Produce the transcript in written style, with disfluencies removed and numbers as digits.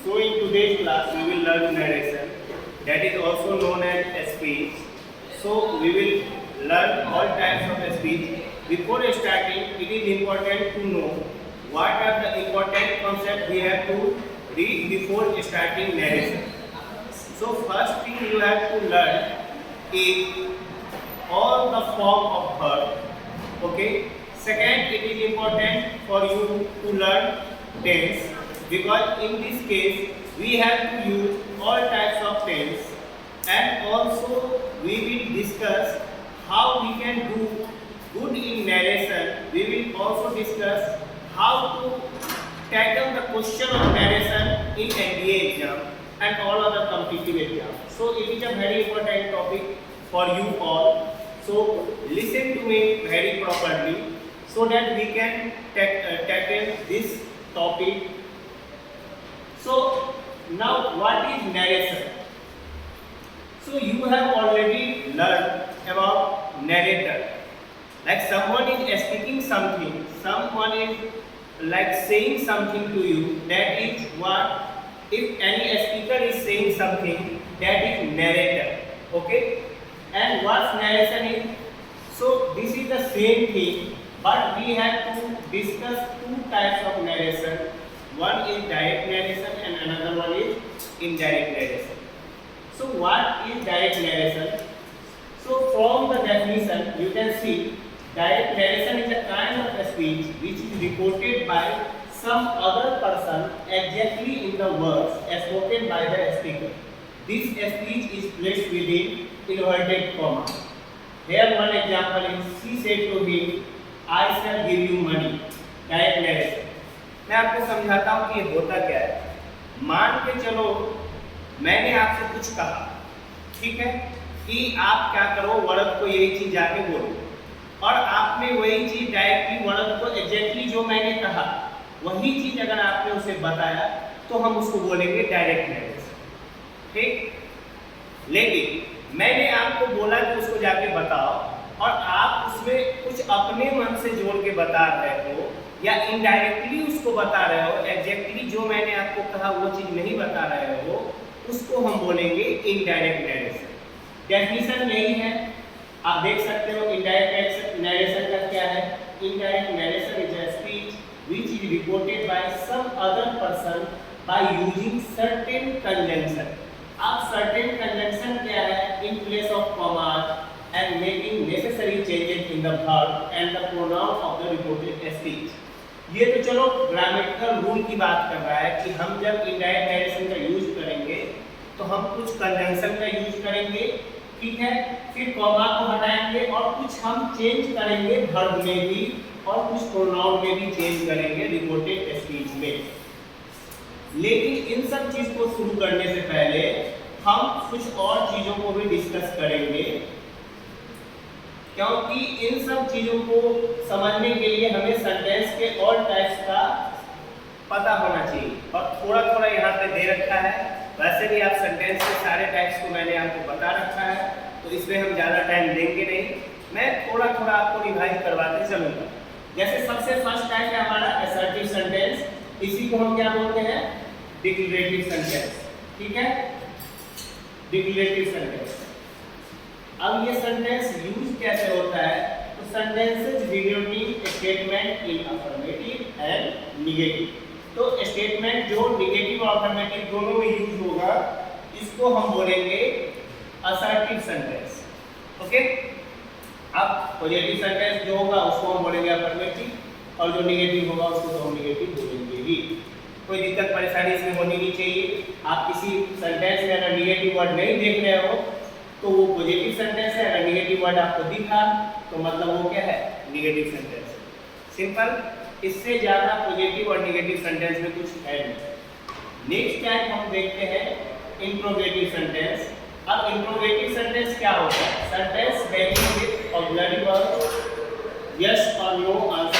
So in today's class we will learn narration, that is also known as speech. So we will learn all types of speech. Before starting, it is important to know what are the important concepts we have to read before starting narration. So first thing you have to learn is all the form of verb. Okay. Second, it is important for you to learn tense, because in this case we have to use all types of tense, and also we will discuss how we can do good in narration. We will also discuss how to tackle the question of narration in NDA exam and all other competitive exams. So it is a very important topic for you all. So listen to me very properly so that we can tackle this topic. So now what is narration? So you have already learned about narrator. Like someone is speaking something, someone is like saying something to you, that is what, if any speaker is saying something, that is narrator. Okay? And what narration is? So this is the same thing, but we have to discuss two types of narration. One is direct narration and another one is indirect narration. So what is direct narration? So from the definition you can see direct narration is a kind of speech which is reported by some other person exactly in the words spoken by the speaker. This speech is placed within inverted comma. Here one example is, she said to him, I shall give you money. Direct narration. मैं आपको समझाता हूँ कि ये होता क्या है. मान के चलो मैंने आपसे कुछ कहा, ठीक है, कि आप क्या करो, वर्ड को यही चीज जाके बोलो, और आपने वही चीज डायरेक्टली वर्ड को एग्जैक्टली जो मैंने कहा वही चीज अगर आपने उसे बताया तो हम उसको बोलेंगे डायरेक्ट नरेशन. ठीक. लेकिन मैंने आपको बोला कि उसको जाके बताओ और आप उसमें कुछ अपने मन से जोड़ के बता रहे हो या इनडायरेक्टली उसको बता रहे हो, एग्जैक्टली जो मैंने आपको कहा वो चीज नहीं बता रहे हो, उसको हम बोलेंगे इनडायरेक्ट नरेशन. डेफिनेशन यही है, आप देख सकते हो. इनडायरेक्ट नरेशन का क्या है? Indirect narration is a speech which is reported by some other person by using certain conjunction. अब certain conjunction क्या है? In place of commas and making necessary changes in the verb and the pronoun of the reported speech. ये तो चलो grammatical rule की बात कर रहा है कि हम जब इनडायरेक्ट नरेशन का यूज करेंगे तो हम कुछ कंजंक्शन का यूज करेंगे, ठीक है, फिर कॉमा को हटाएंगे और कुछ हम चेंज करेंगे वर्ब में भी और कुछ प्रोनाउन में भी चेंज करेंगे रिपोर्टेड स्पीच में. लेकिन इन सब चीज को शुरू करने से पहले हम कुछ और चीजों को भी डिस्कस करेंगे, क्योंकि इन सब चीजों को समझने के लिए हमें सेंटेंस के और टाइप्स का पता होना चाहिए. और थोड़ा थोड़ा यहाँ पे दे रखा है, वैसे भी आप सेंटेंस के सारे टाइप्स को मैंने आपको बता रखा है, तो इसमें हम ज़्यादा टाइम देंगे नहीं. मैं थोड़ा थोड़ा आपको रिवाइज करवाते चलूँगा. जैसे सबसे फर्स्ट टाइप है हमारा असर्टिव सेंटेंस. इसी को हम क्या बोलते हैं? Declarative sentence. ठीक है, डिक्लेरेटिव सेंटेंस. अब ये सेंटेंस यूज कैसे होता है? तो sentences denoting statement in affirmative and negative. तो स्टेटमेंट जो नेगेटिव और अफर्मेटिव दोनों में यूज होगा, इसको हम बोलेंगे असर्टिव सेंटेंस. ओके. अब पॉजिटिव सेंटेंस जो होगा उसको हम बोलेंगे अफर्मेटिव और जो नेगेटिव होगा उसको तो हम नेगेटिव बोलेंगे ही. कोई दिक्कत परेशानी इसमें होनी नहीं चाहिए. आप किसी सेंटेंस में अगर नेगेटिव वर्ड नहीं देख रहे हो तो वो पॉजिटिव सेंटेंस है, अगर नेगेटिव वर्ड आपको दिखा तो मतलब वो क्या है? Negative sentence. सिंपल. इससे ज़्यादा पॉजिटिव और नेगेटिव सेंटेंस में कुछ है नहीं. नेक्स्ट टाइप हम देखते हैं इंट्रोगेटिव सेंटेंस. अब इंट्रोगेटिव सेंटेंस क्या होता है? Sentence begging with auxiliary verb, yes और नो आंसर